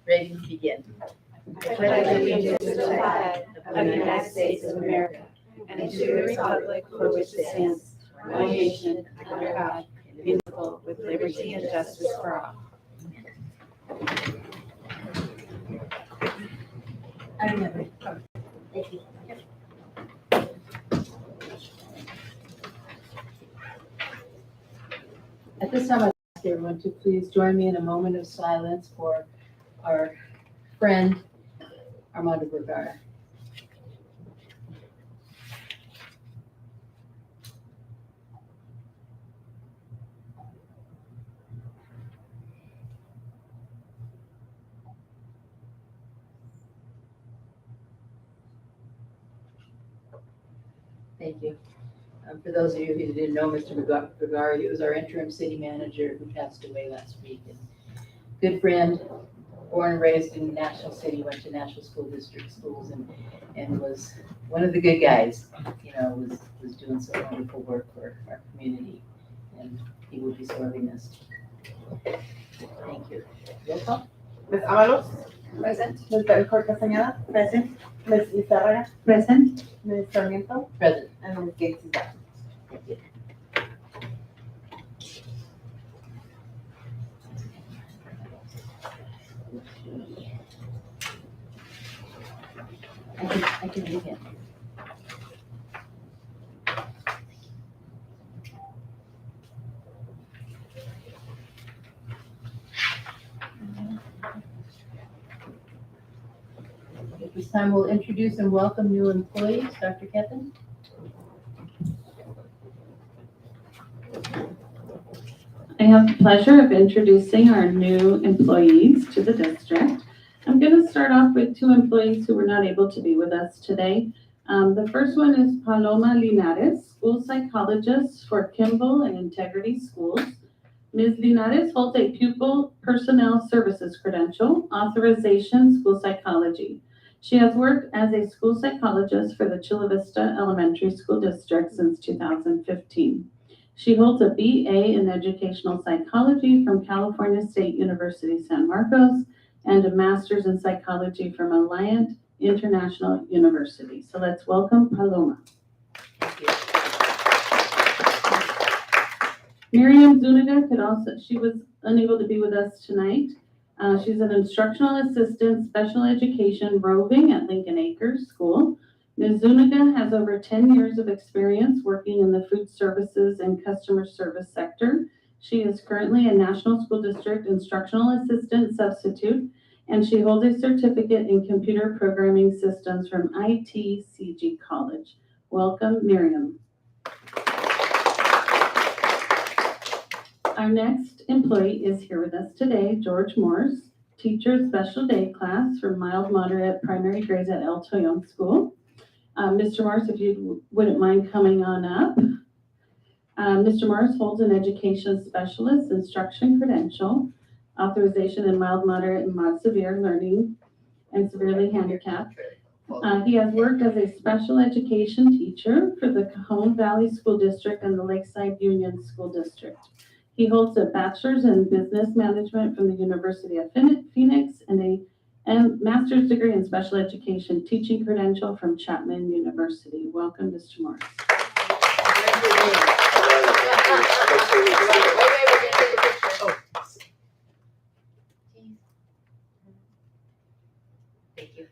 Ready to begin. I pledge allegiance to the flag of the United States of America and to the republic for which it stands, one nation, under God, indivisible, with liberty and justice for all. I remember. Thank you. At this time, I'd ask everyone to please join me in a moment of silence for our friend Armando Vergara. Thank you. For those of you who didn't know, Mr. Vergara, he was our interim city manager who passed away last week. And good friend, born and raised in National City, went to National School District schools and was one of the good guys, was doing some wonderful work for our community. And he will be sorely missed. Thank you. Roll call. Ms. Avalos? Present. Ms. Belcourt Castañeda? Present. Ms. Izarraga? Present. Ms. Sarmiento? Present. And Ms. Gates is absent. Thank you. I can begin. At this time, we'll introduce and welcome new employees. Dr. Kevin? I have the pleasure of introducing our new employees to the district. I'm going to start off with two employees who were not able to be with us today. The first one is Paloma Linares, school psychologist for Kimball and Integrity Schools. Ms. Linares holds a pupil personnel services credential, authorization school psychology. She has worked as a school psychologist for the Chula Vista Elementary School District since 2015. She holds a BA in educational psychology from California State University, San Marcos, and a master's in psychology from Alliant International University. So let's welcome Paloma. Thank you. Miriam Zuniga she was unable to be with us tonight. She's an instructional assistant, special education roving at Lincoln Acres School. Ms. Zuniga has over 10 years of experience working in the food services and customer service sector. She is currently a National School District instructional assistant substitute, and she holds a certificate in computer programming systems from ITCG College. Welcome, Miriam. Our next employee is here with us today, George Morse, teacher special day class for mild moderate primary grades at El Toyon School. Mr. Morse, if you wouldn't mind coming on up. Mr. Morse holds an education specialist instruction credential, authorization in mild, moderate, and mild severe learning and severely handicapped. He has worked as a special education teacher for the Cajon Valley School District and the Lakeside Union School District. He holds a bachelor's in business management from the University of Phoenix and a master's degree in special education teaching credential from Chapman University. Welcome, Mr. Morris. Thank you.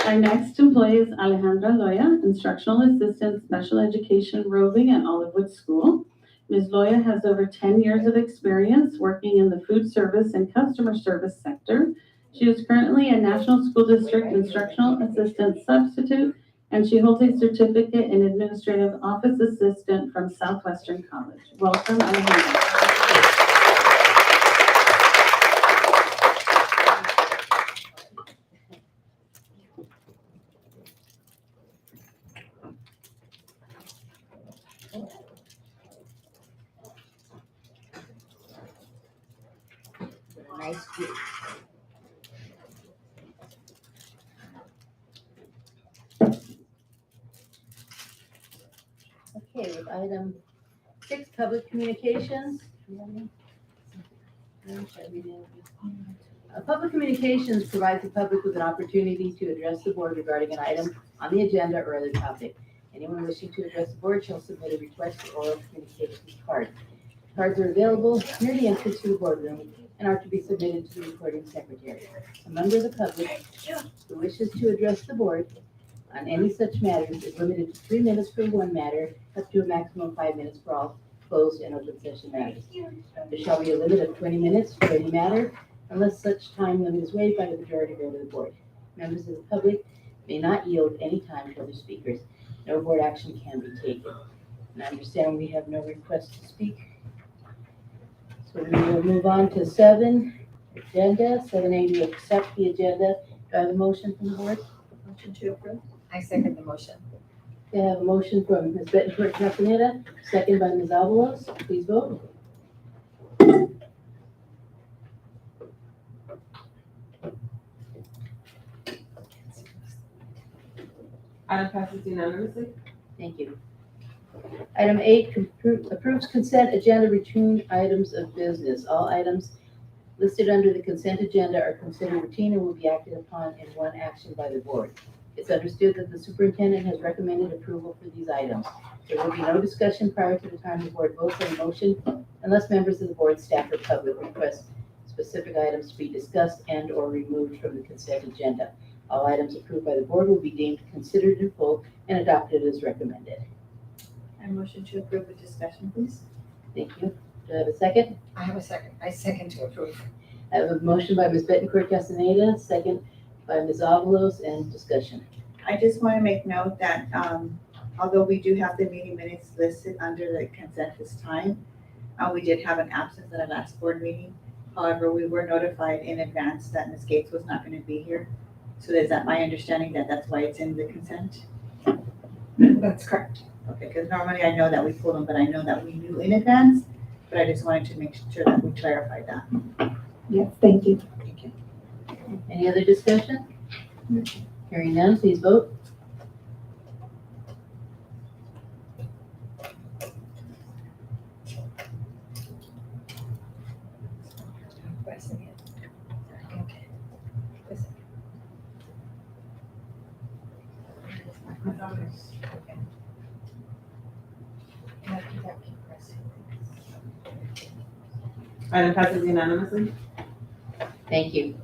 Our next employee is Alejandra Loya, instructional assistant, special education roving at Olivewood School. Ms. Loya has over 10 years of experience working in the food service and customer service sector. She is currently a National School District instructional assistant substitute, and she holds a certificate in administrative office assistant from Southwestern College. Welcome, Alejandra. Nice group. Okay, with item 6.1, Public communications. Public communications provides the public with an opportunity to address the board regarding an item on the agenda or other topic. Anyone wishing to address the board shall submit a request for oral communications card. Cards are available near the entrance to the boardroom and are to be submitted to the recording secretary. A member of the public who wishes to address the board on any such matters is limited to 3 minutes for one matter, up to a maximum of 5 minutes for all closed and open session matters. There shall be a limit of 20 minutes for any matter, unless such time limit is waived by the majority vote of the board. Members of the public may not yield any time to other speakers. No board action can be taken. And I understand we have no request to speak. So we will move on to 7, agenda. 7A, to accept the agenda. Do I have a motion from the board? Motion to approve. I second the motion. I have a motion from Ms. Bettencourt Castaneda, second by Ms. Avalos. Please vote. Item passes unanimously. Thank you. Item 8, approves consent agenda routine items of business. All items listed under the consent agenda are considered routine and will be acted upon in one action by the board. It's understood that the superintendent has recommended approval for these items. There will be no discussion prior to the time the board votes on the motion unless members of the board, staff, or public request specific items to be discussed and/or removed from the consent agenda. All items approved by the board will be deemed considered in full and adopted as recommended. I motion to approve with discussion, please. Thank you. Do I have a second? I have a second. I second to approve. I have a motion by Ms. Bettencourt Castaneda, second by Ms. Avalos, and discussion. I just want to make note that although we do have the meeting minutes listed under the consent this time, we did have an absence at our last board meeting. However, we were notified in advance that Ms. Gates was not going to be here. So is that my understanding that that's why it's in the consent? That's correct. Okay, because normally I know that we pulled them, but I know that we knew in advance. But I just wanted to make sure that we clarified that. Yes, thank you. Thank you. Any other discussion? Hearing none, please vote. Item passes unanimously. Thank you.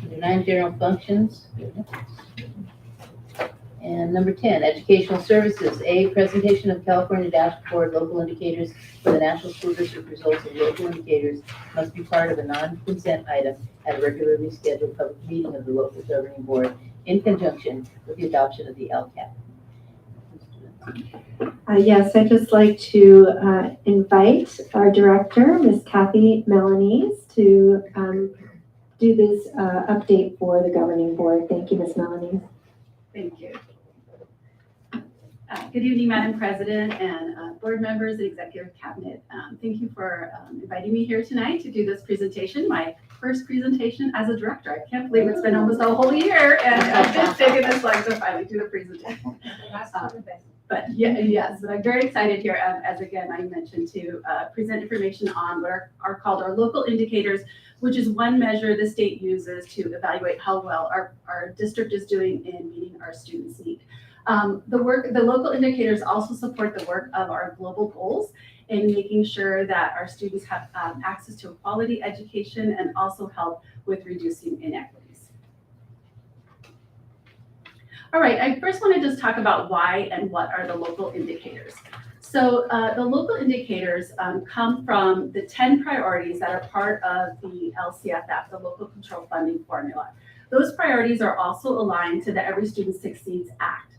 Number 9, general functions. And number 10, educational services. A, presentation of California dashboard local indicators for the National School District results of local indicators must be part of a non-consent item at a regularly scheduled public meeting of the local governing board in conjunction with the adoption of the LCAP. Yes, I'd just like to invite our director, Ms. Kathy Melanese, to do this update for the governing board. Thank you, Ms. Melanese. Thank you. Good evening, Madam President and board members and executive cabinet. Thank you for inviting me here tonight to do this presentation, my first presentation as a director. I can't believe it's been almost a whole year and I've been taking this long to finally do the presentation. But yes, but I'm very excited here, as again, I mentioned, to present information on what are called our local indicators, which is one measure the state uses to evaluate how well our district is doing in meeting our students' need. The local indicators also support the work of our global goals in making sure that our students have access to a quality education and also help with reducing inequities. All right, I first want to just talk about why and what are the local indicators. So the local indicators come from the 10 priorities that are part of the LCFF, the Local Control Funding Formula. Those priorities are also aligned to the Every Student Succeeds Act.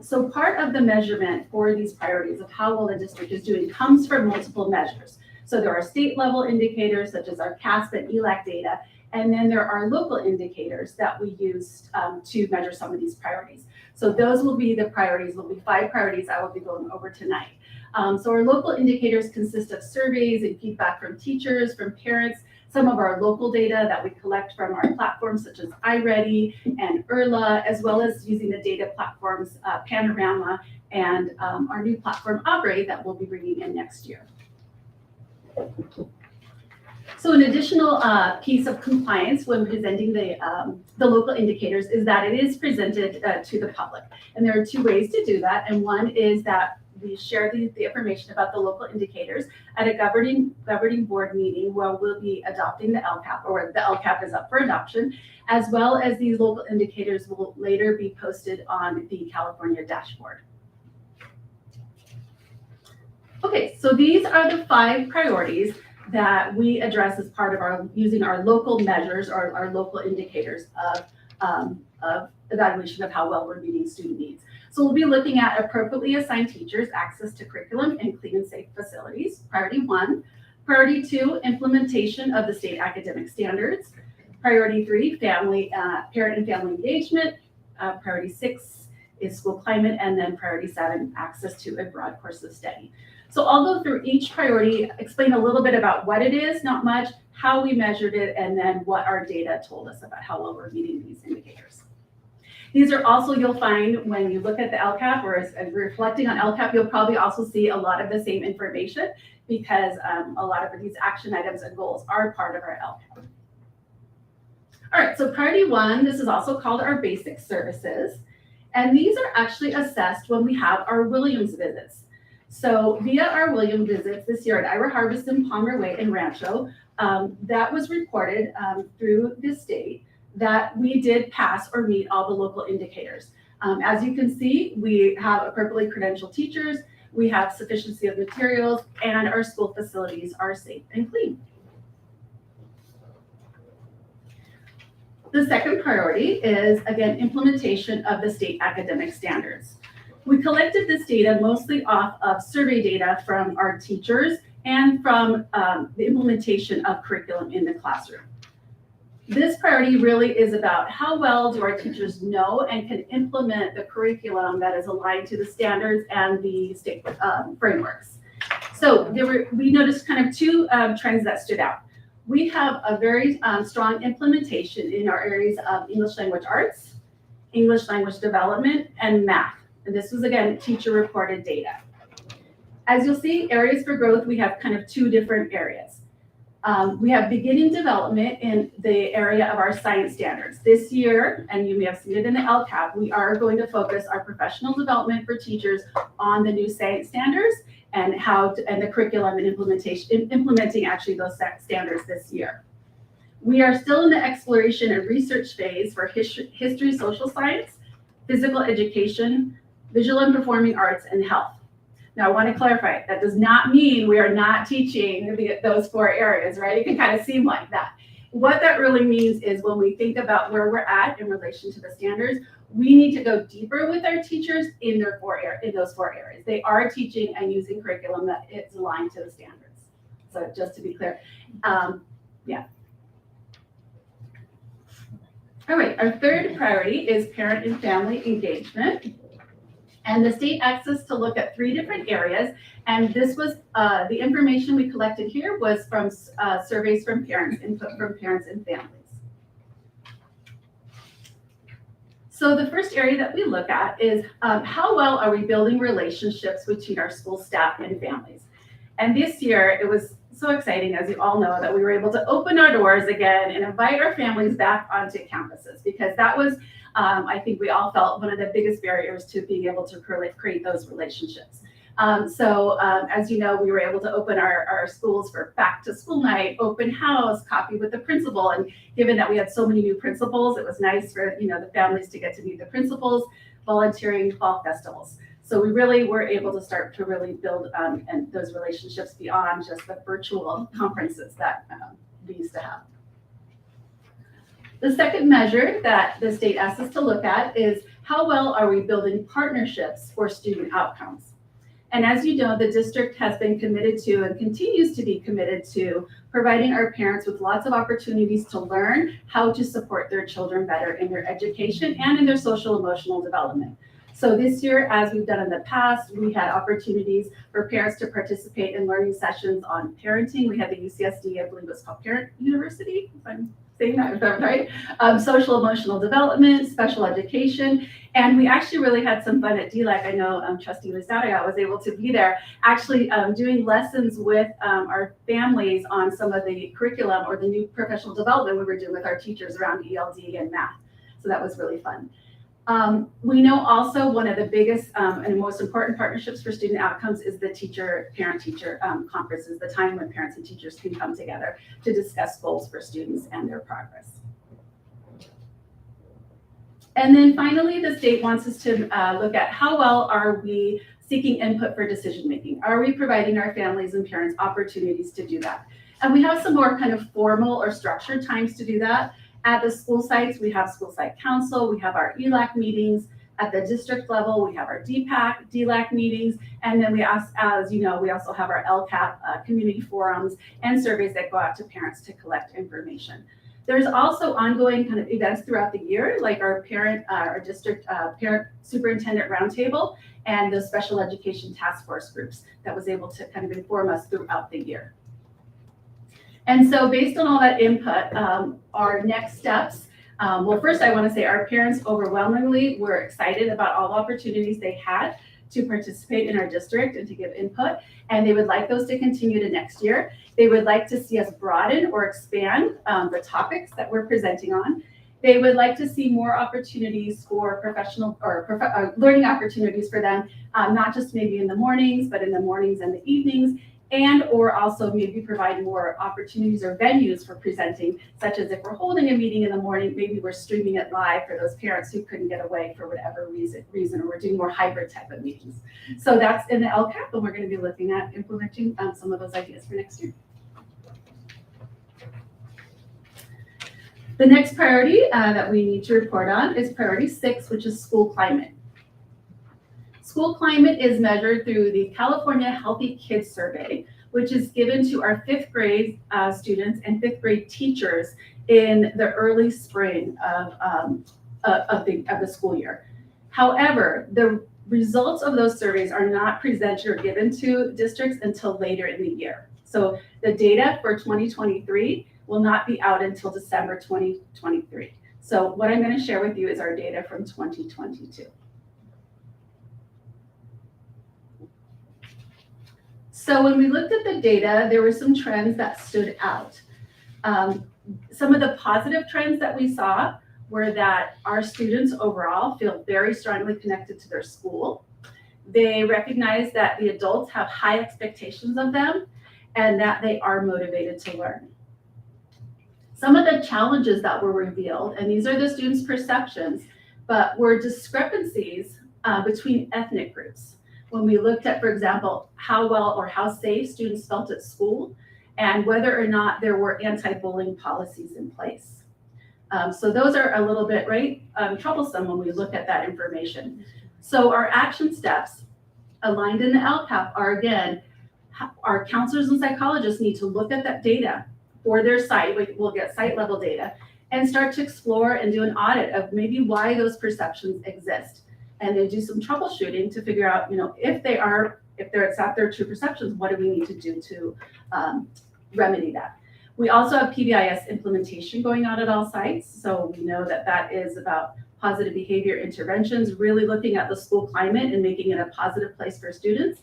So part of the measurement for these priorities of how well the district is doing comes from multiple measures. So there are state level indicators such as our CASP and ELAC data, and then there are local indicators that we use to measure some of these priorities. So those will be the priorities, will be 5 priorities I will be going over tonight. So our local indicators consist of surveys and feedback from teachers, from parents, some of our local data that we collect from our platforms such as iReady and ERLA, as well as using the data platforms Panorama and our new platform Operate that we'll be bringing in next year. So an additional piece of compliance when presenting the local indicators is that it is presented to the public. And there are two ways to do that. And one is that we share the information about the local indicators at a governing board meeting where we'll be adopting the LCAP, or the LCAP is up for adoption, as well as these local indicators will later be posted on the California dashboard. Okay, so these are the 5 priorities that we address as part of our using our local measures or our local indicators of evaluation of how well we're meeting student needs. So we'll be looking at appropriately assigned teachers, access to curriculum, and clean and safe facilities, priority 1. Priority 2, implementation of the state academic standards. Priority 3, family, parent and family engagement. Priority 6 is school climate, and then priority 7, access to a broad course of study. So I'll go through each priority, explain a little bit about what it is, not much, how we measured it, and then what our data told us about how well we're meeting these indicators. These are also, you'll find when you look at the LCAP, or as reflecting on LCAP, you'll probably also see a lot of the same information because a lot of these action items and goals are part of our LCAP. All right, so priority 1, this is also called our basic services. And these are actually assessed when we have our Williams visits. So via our Williams visits this year at Ira Harveston, Palmer Way, and Rancho, that was reported through the state that we did pass or meet all the local indicators. As you can see, we have appropriately credentialed teachers, we have sufficiency of materials, and our school facilities are safe and clean. The second priority is, again, implementation of the state academic standards. We collected this data mostly off of survey data from our teachers and from the implementation of curriculum in the classroom. This priority really is about how well do our teachers know and can implement the curriculum that is aligned to the standards and the state frameworks. So we noticed kind of 2 trends that stood out. We have a very strong implementation in our areas of English language arts, English language development, and math. And this was, again, teacher-reported data. As you'll see, areas for growth, we have kind of 2 different areas. We have beginning development in the area of our science standards. This year, and you may have seen it in the LCAP, we are going to focus our professional development for teachers on the new science standards and and the curriculum and implementing actually those standards this year. We are still in the exploration and research phase for history, social science, physical education, visual and performing arts, and health. Now, I want to clarify, that does not mean we are not teaching those 4 areas, right? It can kind of seem like that. What that really means is when we think about where we're at in relation to the standards, we need to go deeper with our teachers in those 4 areas. They are teaching and using curriculum that is aligned to the standards. So just to be clear, yeah. All right, our third priority is parent and family engagement. And the state asked us to look at 3 different areas. And this was, the information we collected here was from surveys from parents, input from parents and families. So the first area that we look at is how well are we building relationships between our school staff and families? And this year, it was so exciting, as you all know, that we were able to open our doors again and invite our families back onto campuses, because that was, I think we all felt, one of the biggest barriers to being able to create those relationships. As you know, we were able to open our schools for back to school night, open house, coffee with the principal. And given that we had so many new principals, it was nice for the families to get to meet the principals, volunteering, fall festivals. So we really were able to start to really build and those relationships beyond just the virtual conferences that we used to have. The second measure that the state asked us to look at is how well are we building partnerships for student outcomes? And as you know, the district has been committed to and continues to be committed to providing our parents with lots of opportunities to learn how to support their children better in their education and in their social emotional development. So this year, as we've done in the past, we had opportunities for parents to participate in learning sessions on parenting. We had the UCSD, I believe it was called Parent University, if I'm saying that right? Social emotional development, special education. And we actually really had some fun at DLAC. I know Trustee Lizarraga was able to be there, actually doing lessons with our families on some of the curriculum or the new professional development we were doing with our teachers around ELD and math. So that was really fun. We know also one of the biggest and most important partnerships for student outcomes is the parent-teacher conferences, the time when parents and teachers can come together to discuss goals for students and their progress. And then finally, the state wants us to look at how well are we seeking input for decision-making? Are we providing our families and parents opportunities to do that? And we have some more kind of formal or structured times to do that. At the school sites, we have school site council, we have our ELAC meetings. At the district level, we have our DPAC, DLAC meetings, and then as you know, we also have our LCAP community forums and surveys that go out to parents to collect information. There's also ongoing kind of events throughout the year, like our district parent superintendent roundtable and the special education task force groups that was able to kind of inform us throughout the year. And so based on all that input, our next steps, well, first I want to say our parents overwhelmingly were excited about all the opportunities they had to participate in our district and to give input, and they would like those to continue to next year. They would like to see us broaden or expand the topics that we're presenting on. They would like to see more opportunities for professional or learning opportunities for them, not just maybe in the mornings, but in the mornings and the evenings, and or also maybe provide more opportunities or venues for presenting, such as if we're holding a meeting in the morning, maybe we're streaming it live for those parents who couldn't get away for whatever reason, or we're doing more hybrid type of meetings. So that's in the LCAP, and we're going to be looking at implementing some of those ideas for next year. The next priority that we need to report on is priority 6, which is school climate. School climate is measured through the California Healthy Kids Survey, which is given to our 5th grade students and 5th grade teachers in the early spring of the school year. However, the results of those surveys are not presented or given to districts until later in the year. So the data for 2023 will not be out until December 2023. So what I'm going to share with you is our data from 2022. So when we looked at the data, there were some trends that stood out. Some of the positive trends that we saw were that our students overall feel very strongly connected to their school. They recognize that the adults have high expectations of them and that they are motivated to learn. Some of the challenges that were revealed, and these are the students' perceptions, but were discrepancies between ethnic groups. When we looked at, for example, how well or how safe students felt at school and whether or not there were anti-bullying policies in place. So those are a little bit, troublesome when we look at that information. So our action steps aligned in the LCAP are, again, our counselors and psychologists need to look at that data for their site. We'll get site level data and start to explore and do an audit of maybe why those perceptions exist. And then do some troubleshooting to figure out, if it's not their true perceptions, what do we need to do to remedy that? We also have PBIS implementation going on at all sites. So we know that that is about positive behavior interventions, really looking at the school climate and making it a positive place for students.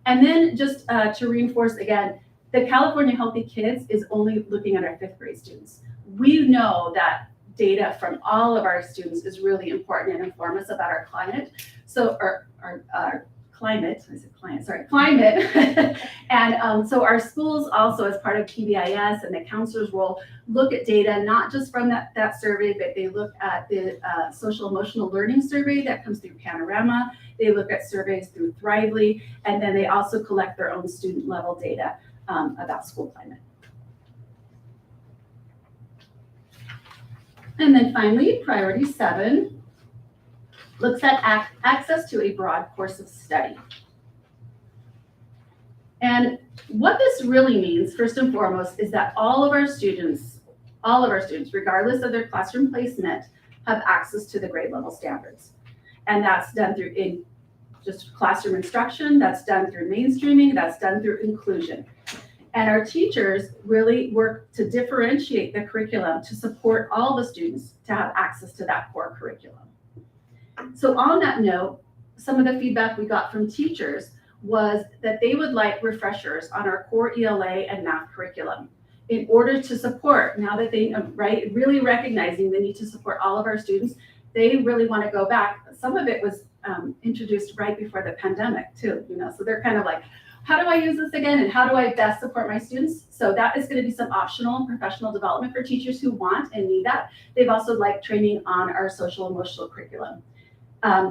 And then just to reinforce again, the California Healthy Kids is only looking at our 5th grade students. We know that data from all of our students is really important and inform us about our climate. So our climate, I said client, sorry, climate. And so our schools also, as part of PBIS and the counselor's role, look at data, not just from that survey, but they look at the social emotional learning survey that comes through Panorama. They look at surveys through Thrively, and then they also collect their own student level data about school climate. And then finally, priority 7 looks at access to a broad course of study. And what this really means, first and foremost, is that all of our students, regardless of their classroom placement, have access to the grade level standards. And that's done through just classroom instruction, that's done through mainstreaming, that's done through inclusion. And our teachers really work to differentiate the curriculum to support all the students to have access to that core curriculum. So on that note, some of the feedback we got from teachers was that they would like refreshers on our core ELA and math curriculum in order to support, now that they, right, really recognizing the need to support all of our students, they really want to go back. Some of it was introduced right before the pandemic too, so they're kind of like, how do I use this again? And how do I best support my students? So that is going to be some optional professional development for teachers who want and need that. They've also liked training on our social emotional curriculum.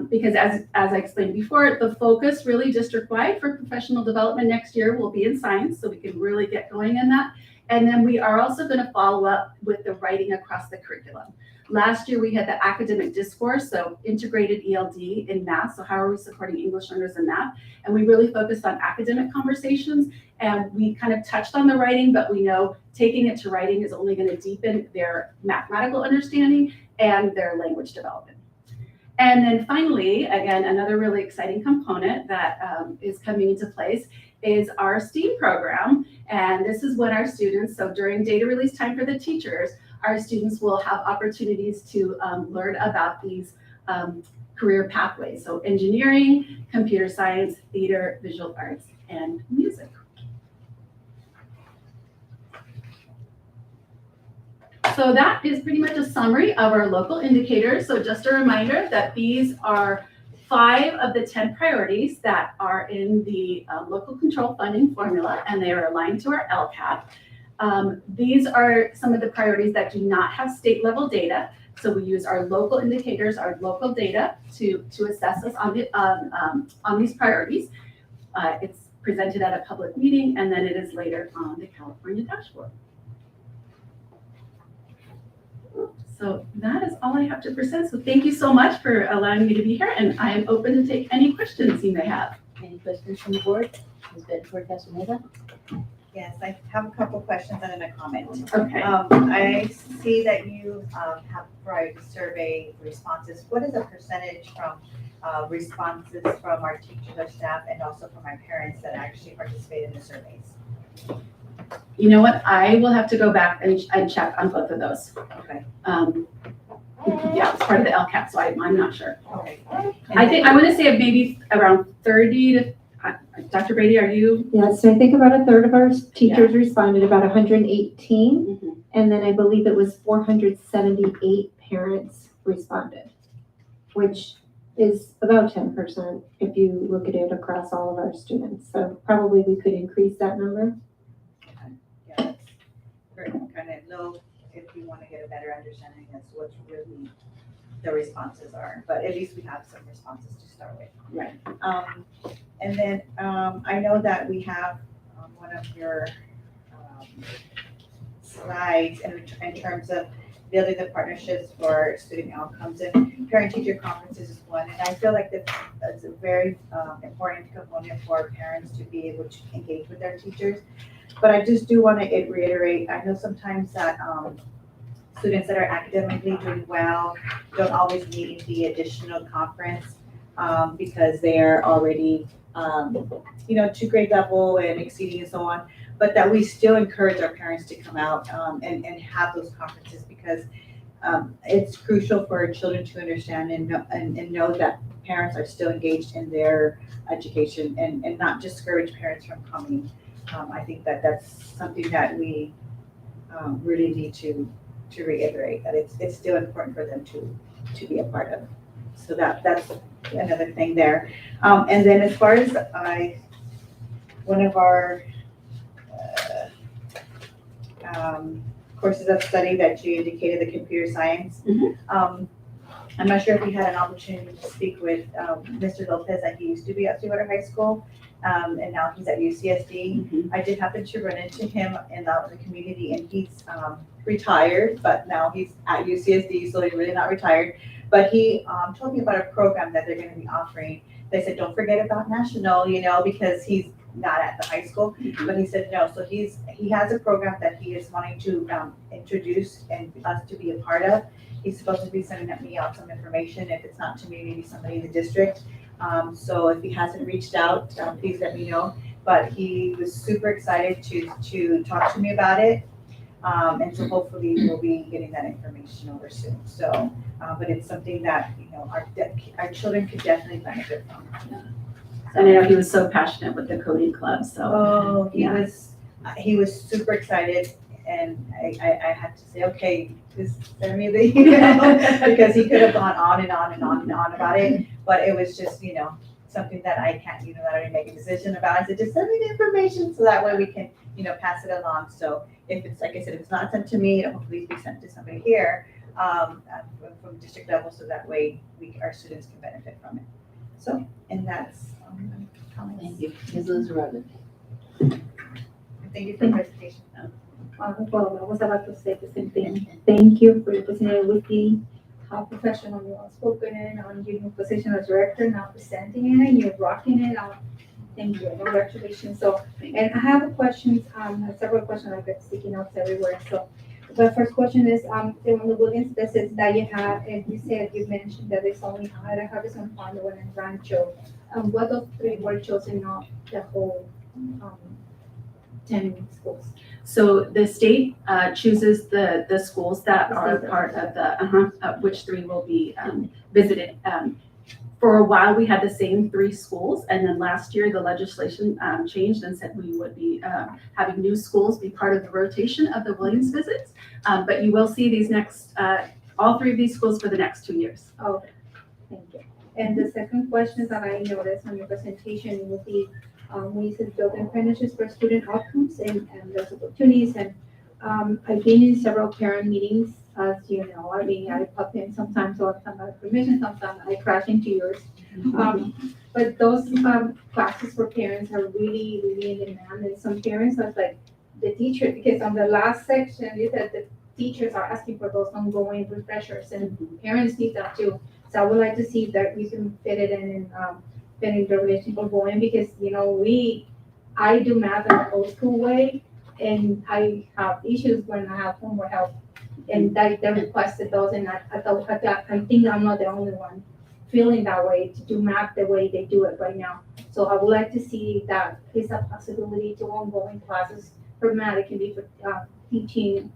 Because as I explained before, the focus really district-wide for professional development next year will be in science, so we can really get going in that. And then we are also going to follow up with the writing across the curriculum. Last year, we had the academic discourse, so integrated ELD in math. So how are we supporting English learners in math? And we really focused on academic conversations, and we kind of touched on the writing, but we know taking it to writing is only going to deepen their mathematical understanding and their language development. And then finally, again, another really exciting component that is coming into place is our STEAM program. And this is when our students, so during data release time for the teachers, our students will have opportunities to learn about these career pathways. So engineering, computer science, theater, visual arts, and music. So that is pretty much a summary of our local indicators. So just a reminder that these are 5 of the 10 priorities that are in the local control funding formula, and they are aligned to our LCAP. These are some of the priorities that do not have state level data. So we use our local indicators, our local data to assess us on these priorities. It's presented at a public meeting, and then it is later on the California dashboard. So that is all I have to present. So thank you so much for allowing me to be here, and I am open to take any questions you may have. Any questions from the board? Ms. Bedford Castaneda? Yes, I have a couple questions and then a comment. Okay. I see that you have provided survey responses. What is the percentage from responses from our teachers, our staff, and also from our parents that actually participate in the surveys? You know what? I will have to go back and check on both of those. Okay. Yeah, it's part of the LCAP, so I'm not sure. Okay. I want to say maybe around 30 to, Dr. Brady, are you? Yeah, so I think about a third of our teachers responded, about 118. Mhm. And then I believe it was 478 parents responded, which is about 10% if you look at it across all of our students. So probably we could increase that number. Yeah, that's very kind of low if you want to get a better understanding as to what really the responses are. But at least we have some responses to start with. Right. And then I know that we have one of your slides in terms of building the partnerships for student outcomes, and parent-teacher conferences is one. And I feel like that's a very important component for parents to be able to engage with their teachers. But I just do want to reiterate, I know sometimes that students that are academically doing well don't always need the additional conference because they are already, to grade level and exceeding and so on. But that we still encourage our parents to come out and have those conferences because it's crucial for children to understand and know that parents are still engaged in their education and not discourage parents from coming. I think that that's something that we really need to reiterate, that it's still important for them to be a part of. So that's another thing there. And then as far as one of our courses of study that you indicated, the computer science. Mhm. I'm not sure if you had an opportunity to speak with Mr. Lopez, that he used to be at Stillwater High School, and now he's at UCSD. Mhm. I did happen to run into him in the community, and he's retired, but now he's at UCSD, so he's really not retired. But he told me about a program that they're going to be offering. They said, don't forget about National, because he's not at the high school, but he said no. So he has a program that he is wanting to introduce and us to be a part of. He's supposed to be sending me out some information. If it's not to me, maybe somebody in the district. So if he hasn't reached out, please let me know. but he was super excited to talk to me about it. And so hopefully we'll be getting that information over soon. So, but it's something that, you know, our children could definitely benefit from. And I know he was so passionate with the coding club, so. Oh, Yeah. he was super excited, and I had to say, okay, just send me the email, because he could have gone on and on and on and on about it, but it was just, you know, something that I can't unilaterally make a decision about. I said, just send me the information, so that way we can, you know, pass it along. So if it's, like I said, if it's not sent to me, it'll hopefully be sent to somebody here, from district level, so that way our students can benefit from it. So, and that's, comments. Thank you. Ms. Lizarraga. Thank you for the presentation. Well, I was about to say the same thing. Thank you for your presentation. We see how professional you are spoken in on your new position as director, now presenting it, and you're rocking it out. Thank you. Congratulations. So, and I have questions, several questions. I've got sticky notes everywhere. So, the first question is, on the Williams visits that you had, and you mentioned that there's only Idaho, Harrison, Fondo, and Rancho. What those three were chosen, not the whole 10 schools? So the state chooses the schools that are part of the, which three will be visited. For a while, we had the same three schools, and then last year, the legislation changed and said we would be having new schools be part of the rotation of the Williams visits. But you will see these next, all three of these schools for the next 2 years. Okay, thank you. And the second question that I noticed on your presentation would be, when you said building partnerships for student outcomes and those opportunities. And I've been in several parent meetings, as you know. I mean, I pop in sometimes, or sometimes I have permission, sometimes I crash into yours. But those classes for parents are really, really in demand. And some parents are like the teacher, because on the last section, you said the teachers are asking for those ongoing refreshers, and parents need that too. So I would like to see that we can fit it in getting the relationship going, because, you know, I do math in an old school way, and I have issues when I have homework help, and they requested those, and I think I'm not the only one feeling that way, to do math the way they do it right now. So I would like to see that is a possibility to ongoing classes for math. It can be for teaching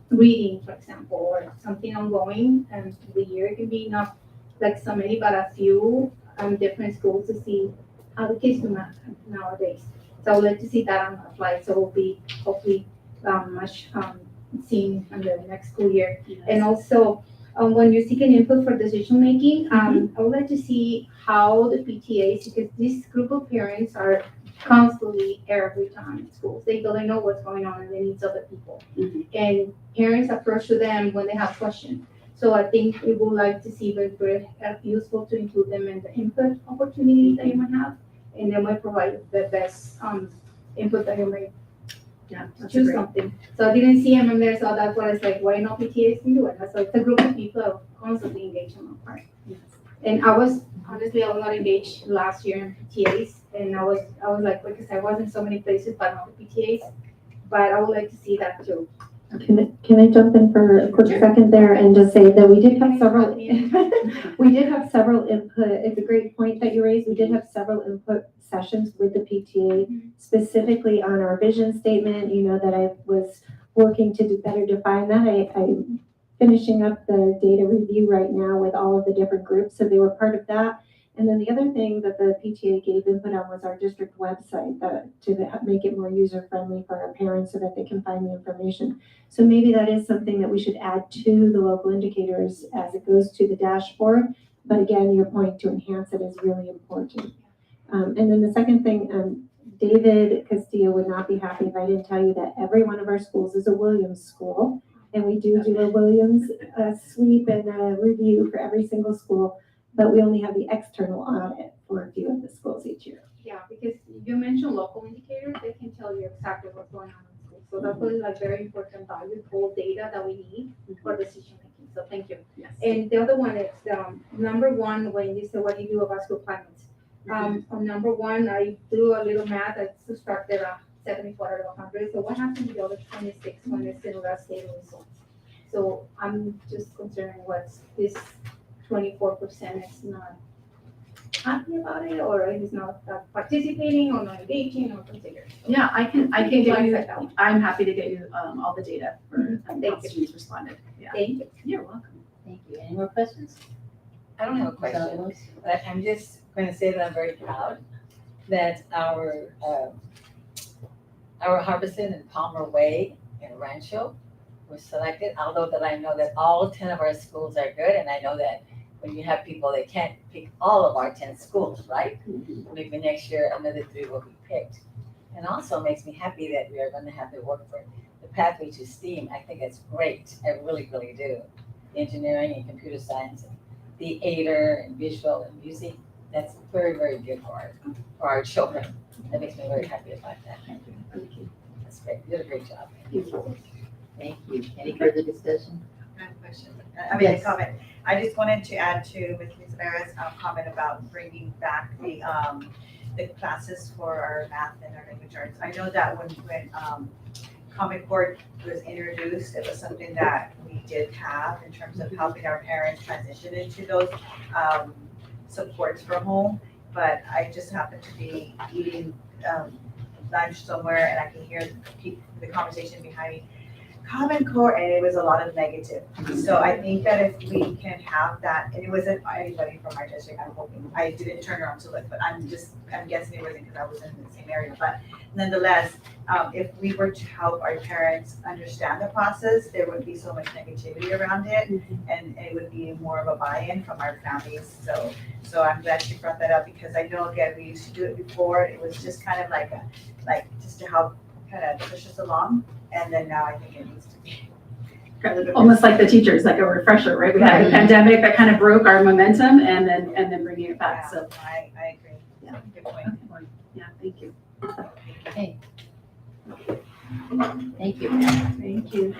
reading, for example, or something ongoing, and the year it can be not like so many, but a few different schools to see how the kids do math nowadays. So I would like to see that on the flight, so it will be hopefully much seen in the next school year. And also, when you're seeking input for decision making, I would like to see how the PTAs, because this group of parents are constantly every time in schools. They don't know what's going on and the needs of the people. And parents approach to them when they have questions. So I think we would like to see if it's very useful to include them in the input opportunity that you might have, and then we provide the best input that you may choose something. So I didn't see him in there, so that's why it's like, why not PTAs can do it? So it's a group of people constantly engaged on my part. And I was not engaged last year in PTAs, and I was like, because I was in so many places, but not the PTAs. But I would like to see that too. Can I jump in for a quick second there and just say that we did have several input. It's a great point that you raised. We did have several input sessions with the PTA, specifically on our vision statement. You know that I was working to better define that. I'm finishing up the data review right now with all of the different groups, so they were part of that. And then the other thing that the PTA gave input on was our district website to make it more user-friendly for our parents so that they can find the information. So maybe that is something that we should add to the local indicators as it goes to the dashboard. But again, your point to enhance it is really important. And then the second thing, David Castillo would not be happy if I didn't tell you that every one of our schools is a Williams school. And we do a Williams sweep and a review for every single school. But we only have the external audit for a few of the schools each year. Yeah, because you mentioned local indicators, they can tell you exactly what's going on in school. So that's really like very important, valuable data that we need for decision making. So thank you. Yes. And the other one is number one, when you say what do you do about school climates. On number one, I do a little math. I subtracted 74 out of 100. So what happened to the other 26 when it's in the stable results? So I'm just concerned what's this 24% is not happy about it, or he's not participating or not engaging or considering. Yeah, I can give Things you, like that. I'm happy to get you, all the data for how Thank you. students responded. Yeah, Thank you. you're welcome. Thank you. Any more questions? I don't have a Ms. question, Avalos? but I'm just going to say that I'm very proud that our Harbison and Palmer Way and Rancho were selected, although that I know that all 10 of our schools are good, and I know that when you have people, they can't pick all of our 10 schools, right? Maybe next year, another 3 will be picked. And also makes me happy that we are going to have the work for the pathway to STEAM. I think it's great. I really, really do. Engineering and computer science, and theater and visual and music. That's very, very good for our children. That makes me very happy about that. That's great. You did a great job. Thank you. Any further discussion? I have a question. I mean, a Yes. comment. I just wanted to add to Ms. Rivera's comment about bringing back the classes for our math and our language arts. I know that when Common Core was introduced, it was something that we did have in terms of helping our parents transition into those supports from home. But I just happened to be eating lunch somewhere and I can hear the conversation behind me. Common Core, and it was a lot of negative. So I think that if we can have that, and it wasn't anybody from our district, I'm hoping, I didn't turn around to look, but I'm guessing it wasn't because I was in the same area. But nonetheless, if we were to help our parents understand the process, there would be so much negativity around it, and it would be more of a buy-in from our families. So I'm glad you brought that up, because I know, again, we used to do it before. It was just kind of like just to help kind of push us along. And then now I think it needs to be. Almost like the teachers, like a refresher, right? We had the pandemic that kind of broke our momentum and then bringing it back, so. I agree. Yeah. Good point. Yeah, thank you. Okay. Thank you. Thank you.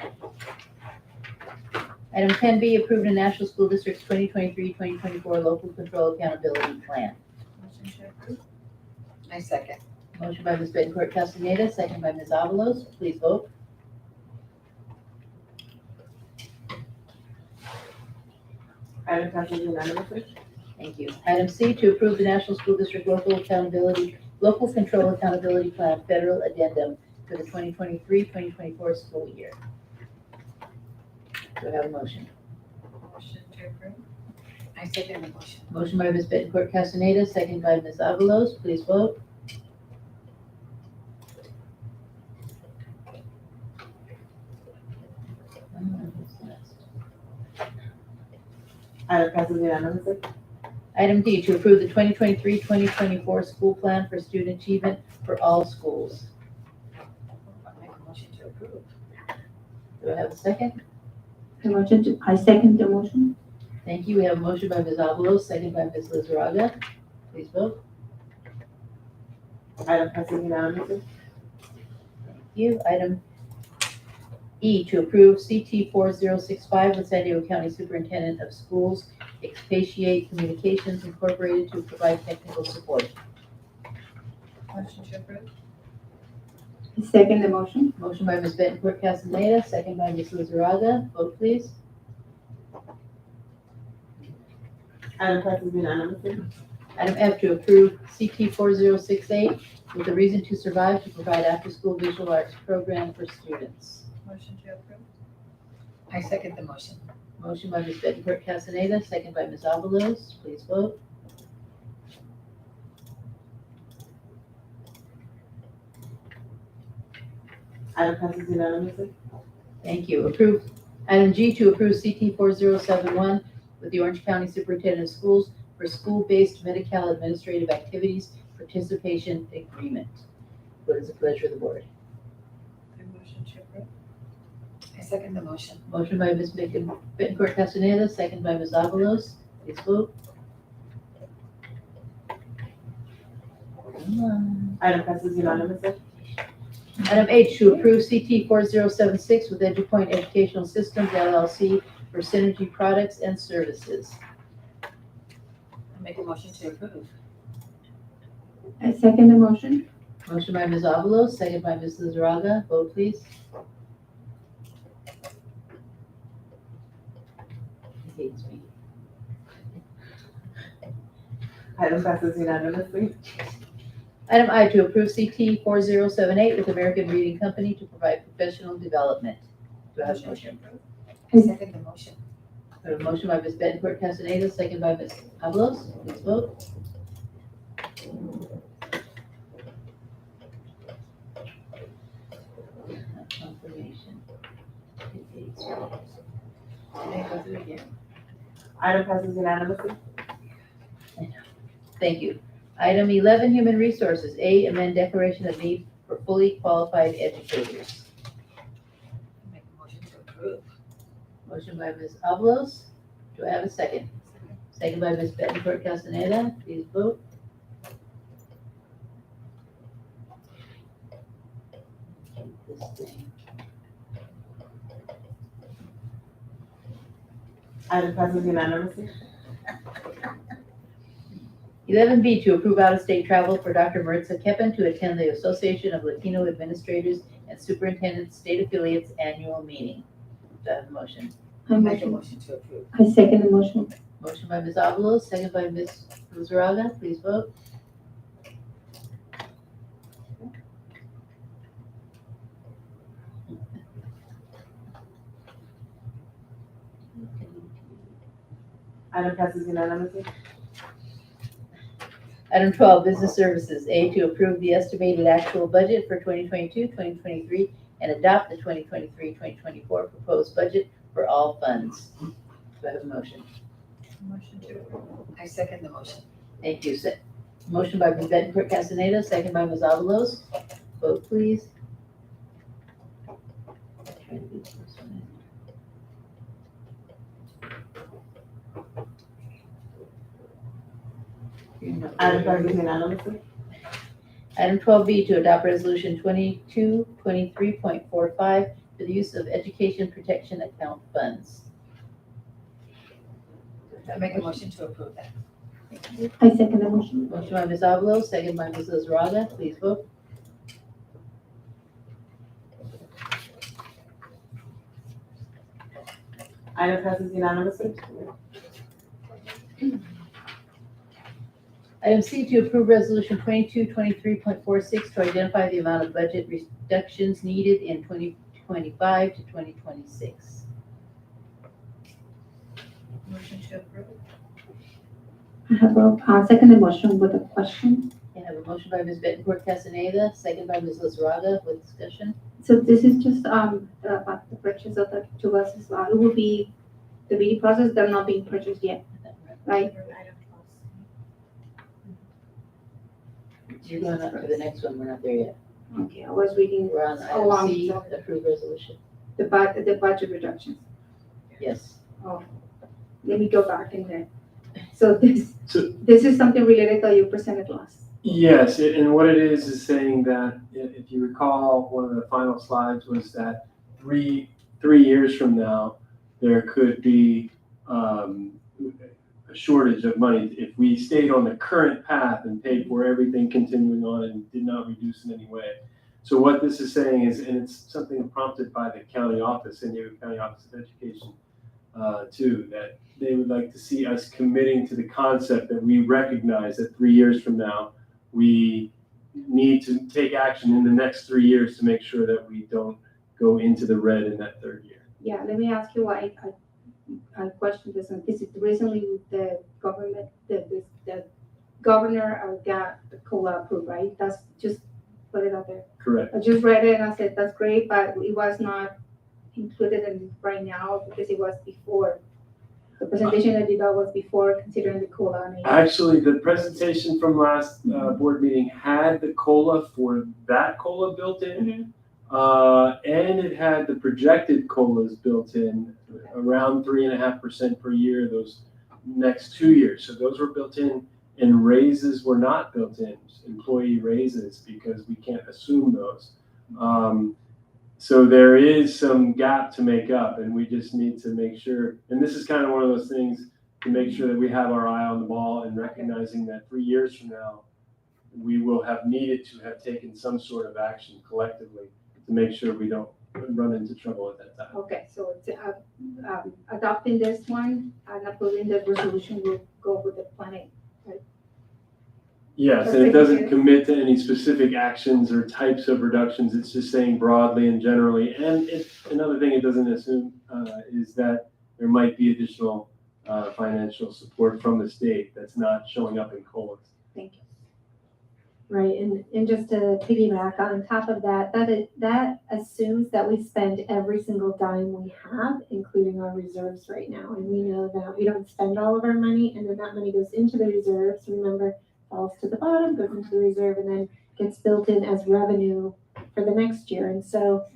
Item 10B, approved a National School District's 2023-2024 Local Control Accountability Plan. Motion to approve. I second. Motion by Ms. Bettencourt Castaneda, second by Ms. Avalos. Please vote. Item passes unanimously. Thank you. Item C, to approve the National School District Local Control Accountability Plan Federal Addendum for the 2023-2024 school year. Do I have a motion? Motion to approve. I second the motion. Motion by Ms. Bettencourt Castaneda, second by Ms. Avalos. Please vote. Item passes unanimously. Item D, to approve the 2023-2024 school plan for student achievement for all schools. I make a motion to approve. Do I have a second? I second the motion. Thank you. We have a motion by Ms. Avalos, second by Ms. Lizarraga. Please vote. Item passes unanimously. Thank you. Item E, to approve CT 4065 with San Diego County Superintendent of Schools, Expatiate Communications Incorporated to provide technical support. Motion to approve. I second the motion. Motion by Ms. Bettencourt Castaneda, second by Ms. Lizarraga. Vote please. Item passes unanimously. Item F, to approve CT 4068 with a Reason to Survive to provide after-school visual arts program for students. Motion to approve. I second the motion. Motion by Ms. Bettencourt Castaneda, second by Ms. Avalos. Please vote. Item passes unanimously. Thank you. Approve. Item G, to approve CT 4071 with the Orange County Superintendent of Schools for school-based Medi-Cal administrative activities participation agreement. What is the pleasure of the board? Motion to approve. I second the motion. Motion by Ms. Bettencourt Castaneda, second by Ms. Avalos. Please vote. Come on. Item passes unanimously. Item H, to approve CT 4076 with EduPoint Educational Systems LLC for Synergy Products and Services. I make a motion to approve. I second the motion. Motion by Ms. Avalos, second by Ms. Lizarraga. Vote please. He hates me. Item passes unanimously. Item I, to approve CT 4078 with American Reading Company to provide professional development. Do I have a motion? I second the motion. I have a motion by Ms. Bettencourt Castaneda, second by Ms. Avalos. Please vote. Confirmation. May I go through again? Item passes unanimously. Thank you. Item 11, Human Resources. A, amend declaration of need for fully qualified educators. Make a motion to approve. Motion by Ms. Avalos. Do I have a second? Second by Ms. Bettencourt Castaneda. Please vote. This thing. Item passes unanimously. 11B, to approve out-of-state travel for Dr. Maritza Keppen to attend the Association of Latino Administrators and Superintendents State Affiliates Annual Meeting. Do I have a motion? I Make a motion. motion to approve. I second the motion. Motion by Ms. Avalos, second by Ms. Lizarraga. Please vote. Item passes unanimously. Item 12, Business Services. A, to approve the estimated actual budget for 2022, 2023, and adopt the 2023, 2024 proposed budget for all funds. Do I have a motion? Motion to approve. I second the motion. Thank you. Motion by Ms. Bettencourt Castaneda, second by Ms. Avalos. Vote, please. Item passes unanimously. Item 12B, to adopt resolution 2223.45 for the use of education protection account funds. I make a motion to approve that. I second the motion. Motion by Ms. Avalos, second by Ms. Lizarraga. Please vote. Item passes unanimously. Item C, to approve resolution 2223.46 to identify the amount of budget reductions needed in 2025 to 2026. Motion to approve. I have a second the motion with a question. I have a motion by Ms. Bettencourt Castaneda, second by Ms. Lizarraga with discussion. So this is just about the purchase of the two buses. It will be the bidding process. They're not being purchased yet, right? You're going up to the next one, we're not there yet. Okay, I was reading We're on along item C, so approved resolution. the budget reductions. Yes. Let me go back in there. So this So- is something related that you presented last. Yes, and what it is saying that, if you recall, one of the final slides was that three years from now, there could be a shortage of money. If we stayed on the current path and paid for everything continuing on and did not reduce in any way. So what this is saying is, and it's something prompted by the county office, San Diego County Office of Education, too, that they would like to see us committing to the concept that we recognize that 3 years from now, we need to take action in the next 3 years to make sure that we don't go into the red in that third year. Yeah, let me ask you why I questioned this. And this is recently the government, the governor got the COLA approved, right? That's just put it out there. Correct. I just read it and I said, that's great, but it was not included in right now because it was before. The presentation that you got was before considering the COLA. And Actually, the presentation from last board meeting had the COLA for that COLA built in. And it had the projected COLAs built in around 3.5% per year those next 2 years. So those were built in, and raises were not built in, employee raises, because we can't assume those. So there is some gap to make up, and we just need to make sure, and this is kind of one of those things to make sure that we have our eye on the ball and recognizing that 3 years from now, we will have needed to have taken some sort of action collectively to make sure we don't run into trouble at that time. okay, so it's, adopting this one and approving the resolution will go with the plan A. Yes, and it doesn't commit to any specific actions or types of reductions. It's just saying broadly and generally. And another thing it doesn't assume is that there might be additional financial support from the state that's not showing up in COLAs. Thank you. Right, and just to piggyback on top of that, that assumes that we spend every single dime we have, including our reserves right now. And we know that we don't spend all of our money, and then that money goes into the reserves. Remember, falls to the bottom, goes into the reserve, and then gets built in as revenue for the next year. And so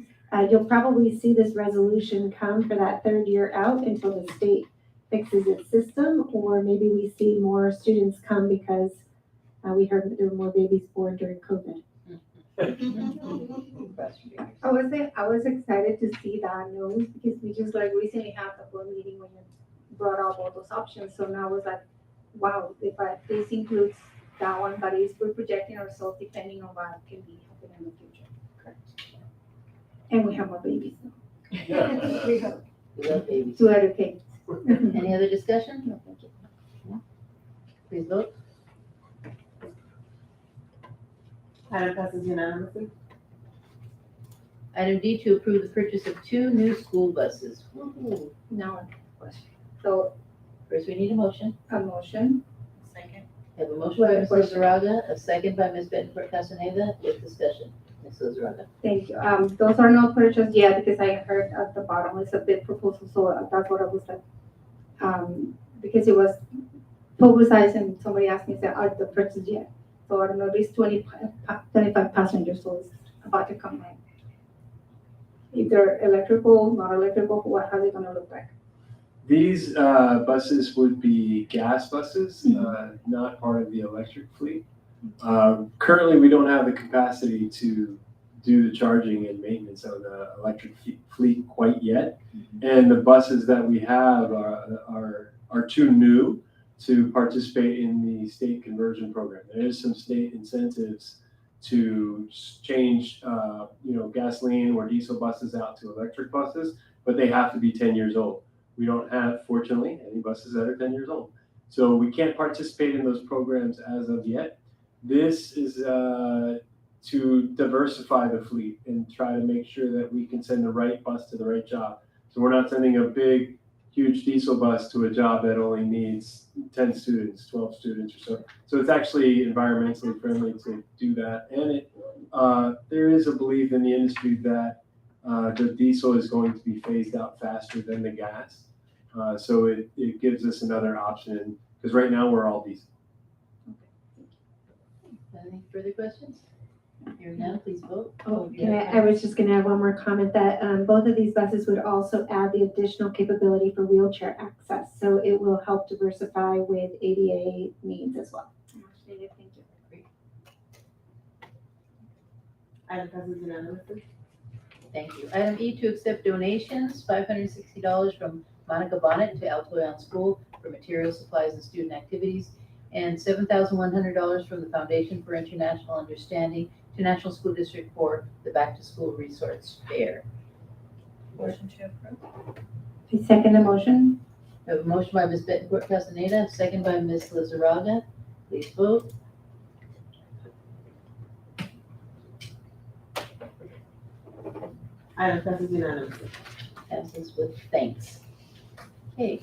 you'll probably see this resolution come for that third year out until the state fixes its system, or maybe we see more students come because we heard that there were more babies born during COVID. I was excited to see that news because we just like recently had the board meeting when you brought up all those options. So now I was like, wow, if this includes that one, but we're projecting ourselves depending on what can be happening in the future. Correct. And we have more babies now. We love babies. To educate. Any other discussion? No, thank you. No? Please vote. Item passes unanimously. Item D, to approve the purchase of 2 new school buses. Woo-hoo. Now, question. So First, we need a motion. a motion. Second. We have a motion by Ms. Lizarraga, a second by Ms. Bettencourt Castaneda, with discussion. Ms. Lizarraga. Thank you. Those are not purchased yet because I heard at the bottom it's a bid proposal, so that's what I was like. Because it was publicized and somebody asked me, said, are the purchased yet? So I don't know, at least 25 passengers, so it's about to come in. Either electrical, not electrical, how's it gonna look like? These buses would be gas buses, not part of the electric fleet. Currently, we don't have the capacity to do the charging and maintenance of the electric fleet quite yet. And the buses that we have are too new to participate in the state conversion program. There is some state incentives to change, gasoline or diesel buses out to electric buses, but they have to be 10 years old. We don't have, fortunately, any buses that are 10 years old. So we can't participate in those programs as of yet. This is to diversify the fleet and try to make sure that we can send the right bus to the right job. So we're not sending a big, huge diesel bus to a job that only needs 10 students, 12 students or so. So it's actually environmentally friendly to do that. And there is a belief in the industry that the diesel is going to be phased out faster than the gas. So it gives us another option, because right now we're all diesel. Any further questions? Hearing none, please vote. I was just gonna add one more comment that both of these buses would also add the additional capability for wheelchair access. So it will help diversify with ADA needs as well. Thank you. Item passes unanimously. Thank you. Item E, to accept donations, $560 from Monica Bonnet to Altoona School for materials, supplies, and student activities, and $7,100 from the Foundation for International Understanding to National School District for the Back to School Resource Fair. Motion to approve. I second the motion. We have a motion by Ms. Bettencourt Castaneda, a second by Ms. Lizarraga. Please vote. Item passes unanimously. Passes with thanks. Okay.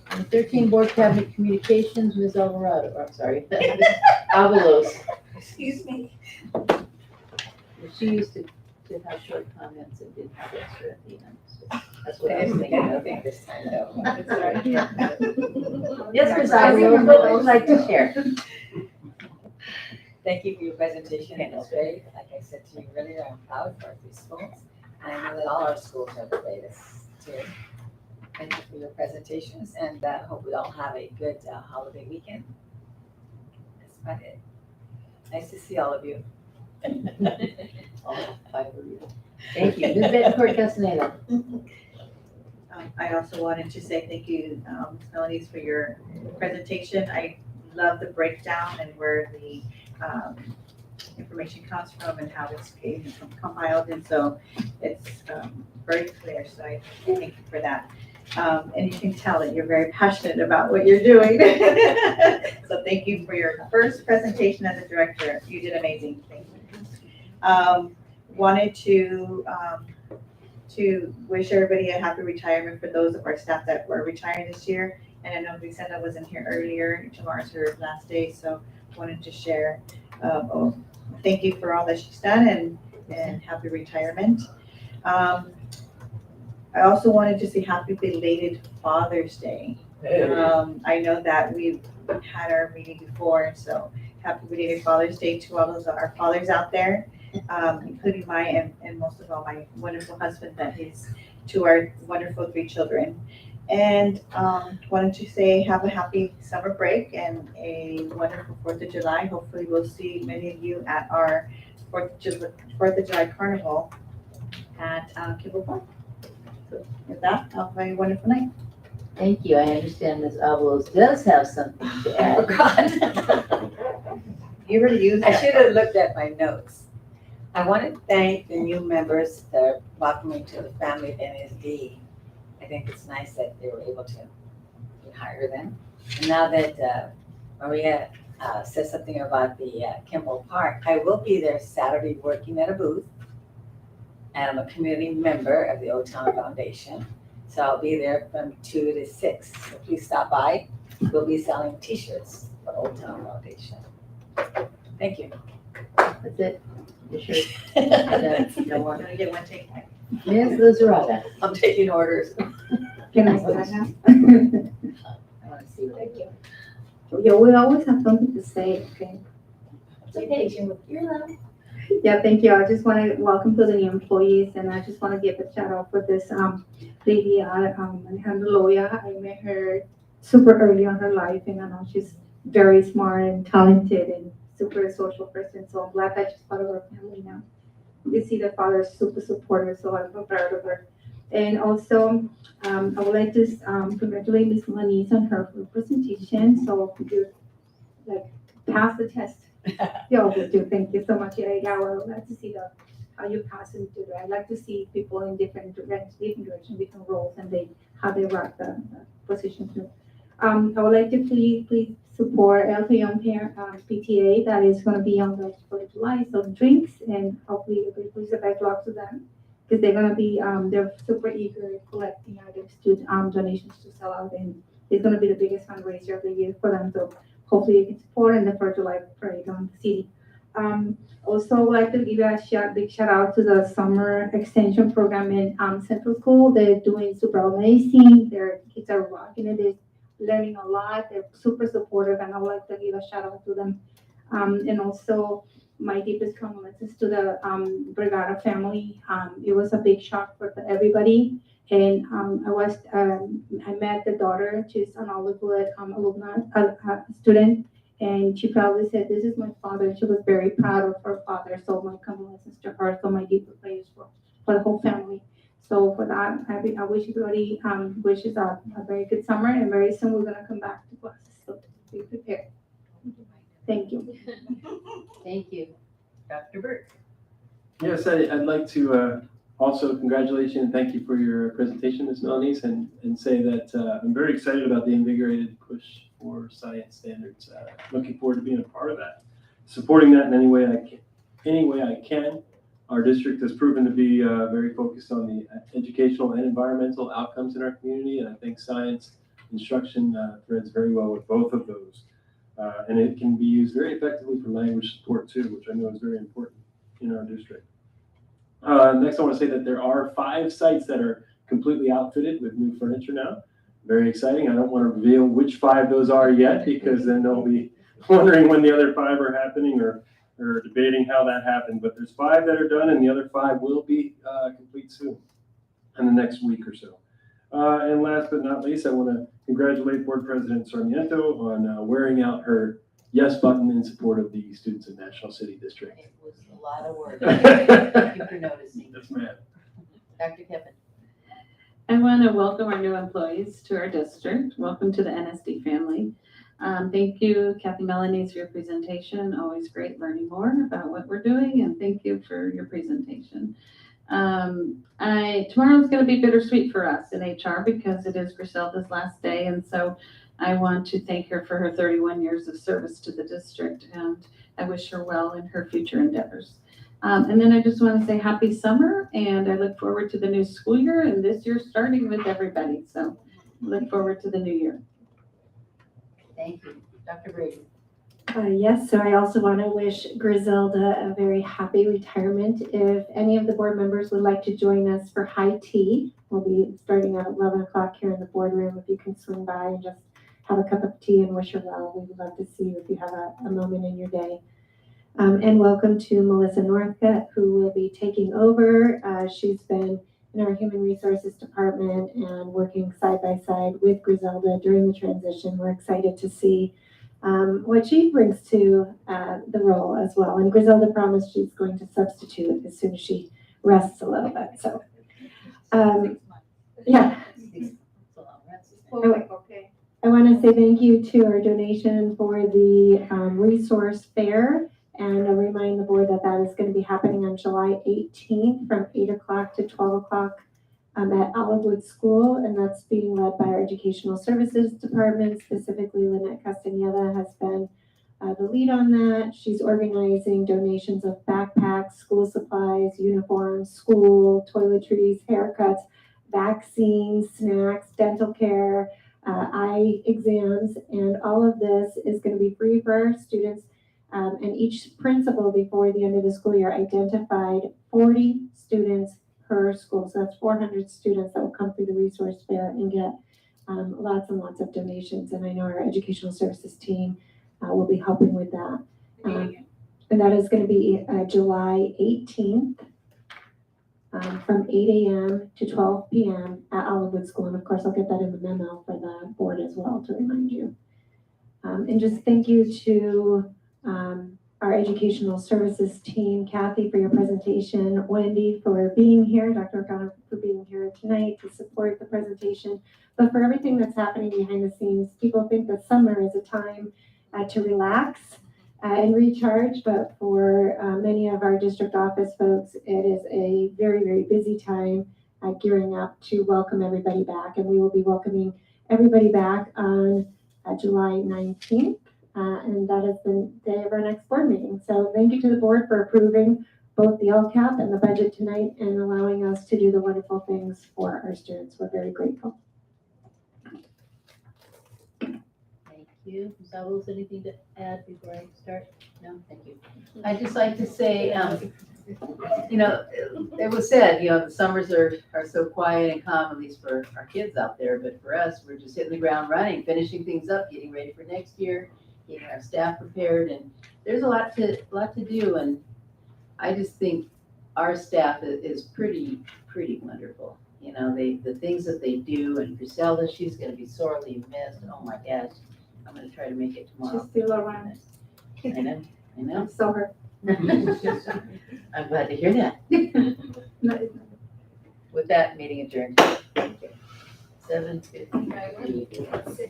Item 13, Board Cabinet Communications, Ms. Alvarado, or I'm sorry, Avalos. Excuse me. She used to have short comments and didn't have extra at the end. So that's what I was thinking of. this time though. Yes, Ms. Avalos, what would you like to share? Thank you for your presentation. It was great. Like I said to you earlier, I'm proud for our 3 schools. And I know that all our schools are the greatest too. Thank you for your presentations, and hope we all have a good holiday weekend. That's about it. Nice to see all of you. All 5 of you. Thank you. Ms. Bettencourt Castaneda. I also wanted to say thank you, Ms. Melanie, for your presentation. I love the breakdown and where the information comes from and how it's compiled, and so it's very clear, so I thank you for that. And you can tell that you're very passionate about what you're doing. So thank you for your first presentation as a director. You did amazing. Thank you. Wanted to wish everybody a happy retirement for those of our staff that were retiring this year. And I know Lucinda wasn't here earlier. Tomorrow's her last day, so wanted to share. Thank you for all that she's done and happy retirement. I also wanted to say happy belated Father's Day. I know that we've had our meeting before, so happy belated Father's Day to all of our fathers out there, including my and most of all my wonderful husband that is to our wonderful 3 children. And wanted to say have a happy summer break and a wonderful 4th of July. Hopefully we'll see many of you at our 4th of July Carnival at Kimball Park. So with that, have a wonderful night. Thank you. I understand Ms. Avalos does have something to I add. forgot. You already used I that. should have looked at my notes. I want to thank the new members that are welcoming to the family of NSD. I think it's nice that they were able to hire them. And now that Maria said something about the Kimball Park, I will be there Saturday working at a booth. And I'm a community member of the Old Town Foundation. So I'll be there from 2 to 6. So please stop by. We'll be selling t-shirts for Old Town Foundation. Thank you. That's it. You sure? No more. I'm gonna get one take. Ms. Lizarraga, I'm taking orders. Can I start now? I want to see what I get. Yeah, we always have something to say, okay? It's okay, you're allowed. Yeah, thank you. I just want to welcome to the new employees, and I just want to give a shout out for this lady, Alejandra Loya. I met her super early on her life, and I know she's very smart and talented and super social person. So I'm glad that she's part of our family now. You see the father is super supportive, so I'm proud of her. And also, I would like to congratulate Ms. Moniz on her presentation. So you like pass the test. You always do. Thank you so much. Yeah, well, I'd like to see how you pass and do that. I'd like to see people in different directions, different roles, and how they rock the position too. I would like to please support Alpha Young Parent PTA that is going to be on the 4th of July. So drinks, and hopefully please a backlog to them because they're going to be they're super eager collecting items to donations to sell out, and it's going to be the biggest fundraiser of the year for them. So hopefully you can support in the 4th of July parade on the city. Also, I would like to give a big shout out to the summer extension program in Central School. They're doing super amazing. Their kids are rocking it. They're learning a lot. They're super supportive, and I would like to give a shout out to them. And also, my deepest condolences to the Brigada family. It was a big shock for everybody. And I met the daughter. She's an Olivewood alumni student, and she probably said, "This is my father." She was very proud of her father. So my condolences to her. So my deepest prayers for the whole family. So for that, I wish everybody wishes a very good summer, and very soon we're gonna come back to classes. So be prepared. Thank you. Thank you. Dr. Burke. Yes, I'd like to also congratulate you and thank you for your presentation, Ms. Melanese, and say that I'm very excited about the invigorated push for science standards. Looking forward to being a part of that, supporting that in any way I can. Our district has proven to be very focused on the educational and environmental outcomes in our community, and I think science instruction threads very well with both of those. And it can be used very effectively for language support too, which I know is very important in our district. Next, I want to say that there are 5 sites that are completely outfitted with new furniture now. Very exciting. I don't want to reveal which 5 those are yet, because then they'll be wondering when the other 5 are happening or debating how that happened. But there's 5 that are done, and the other 5 will be complete soon, in the next week or so. And last but not least, I want to congratulate Board President Sarmiento on wearing out her yes button in support of the students in National City District. It was a lot of work. Thank you for noticing. Yes, ma'am. Dr. Kevin. I want to welcome our new employees to our district. Welcome to the NSD family. Thank you, Kathy Melanese, for your presentation. Always great learning more about what we're doing, and thank you for your presentation. Tomorrow's gonna be bittersweet for us in HR because it is Griselda's last day, and so I want to thank her for her 31 years of service to the district, and I wish her well in her future endeavors. And then I just want to say happy summer, and I look forward to the new school year, and this year starting with everybody, so look forward to the new year. Thank you. Dr. Brady. Yes, so I also want to wish Griselda a very happy retirement. If any of the board members would like to join us for high tea, we'll be starting at 11 o'clock here in the boardroom. If you can swing by and just have a cup of tea and wish her well, we would love to see you if you have a moment in your day. And welcome to Melissa Northcutt, who will be taking over. She's been in our Human Resources Department and working side by side with Griselda during the transition. We're excited to see what she brings to the role as well. And Griselda promised she's going to substitute as soon as she rests a little bit. So, yeah. Okay. I want to say thank you to our donation for the resource fair, and I'll remind the board that that is going to be happening on July 18th from 8 o'clock to 12 o'clock at Olivewood School, and that's being led by our Educational Services Department. Specifically, Lynette Castaneda has been the lead on that. She's organizing donations of backpacks, school supplies, uniforms, school, toiletries, haircuts, vaccines, snacks, dental care, eye exams, and all of this is going to be free for our students. And each principal before the end of the school year identified 40 students per school. So that's 400 students that will come through the resource fair and get lots and lots of donations. And I know our educational services team will be helping with that. And that is going to be July 18th from 8 a.m. to 12 p.m. at Olivewood School. And of course, I'll get that in the memo for the board as well to remind you. And just thank you to our educational services team, Kathy for your presentation, Wendy for being here, Dr. O'Connor for being here tonight to support the presentation, but for everything that's happening behind the scenes. People think that summer is a time to relax and recharge, but for many of our district office folks, it is a very, very busy time gearing up to welcome everybody back, and we will be welcoming everybody back on July 19th. And that is the day of our next board meeting. So thank you to the board for approving both the LCAP and the budget tonight and allowing us to do the wonderful things for our students. We're very grateful. Thank you. Ms. Alves, anything to add before I start? No, thank you. I'd just like to say, you know, it was said, you know, the summers are so quiet and calm, at least for our kids out there, but for us, we're just hitting the ground running, finishing things up, getting ready for next year, getting our staff prepared, and there's a lot to do, and I just think our staff is pretty wonderful. You know, the things that they do, and Griselda, she's gonna be sorely missed. Oh my gosh, I'm gonna try to make it tomorrow. She's still around. I know. I saw her. I'm glad to hear that. With that, meeting adjourned. 7:50.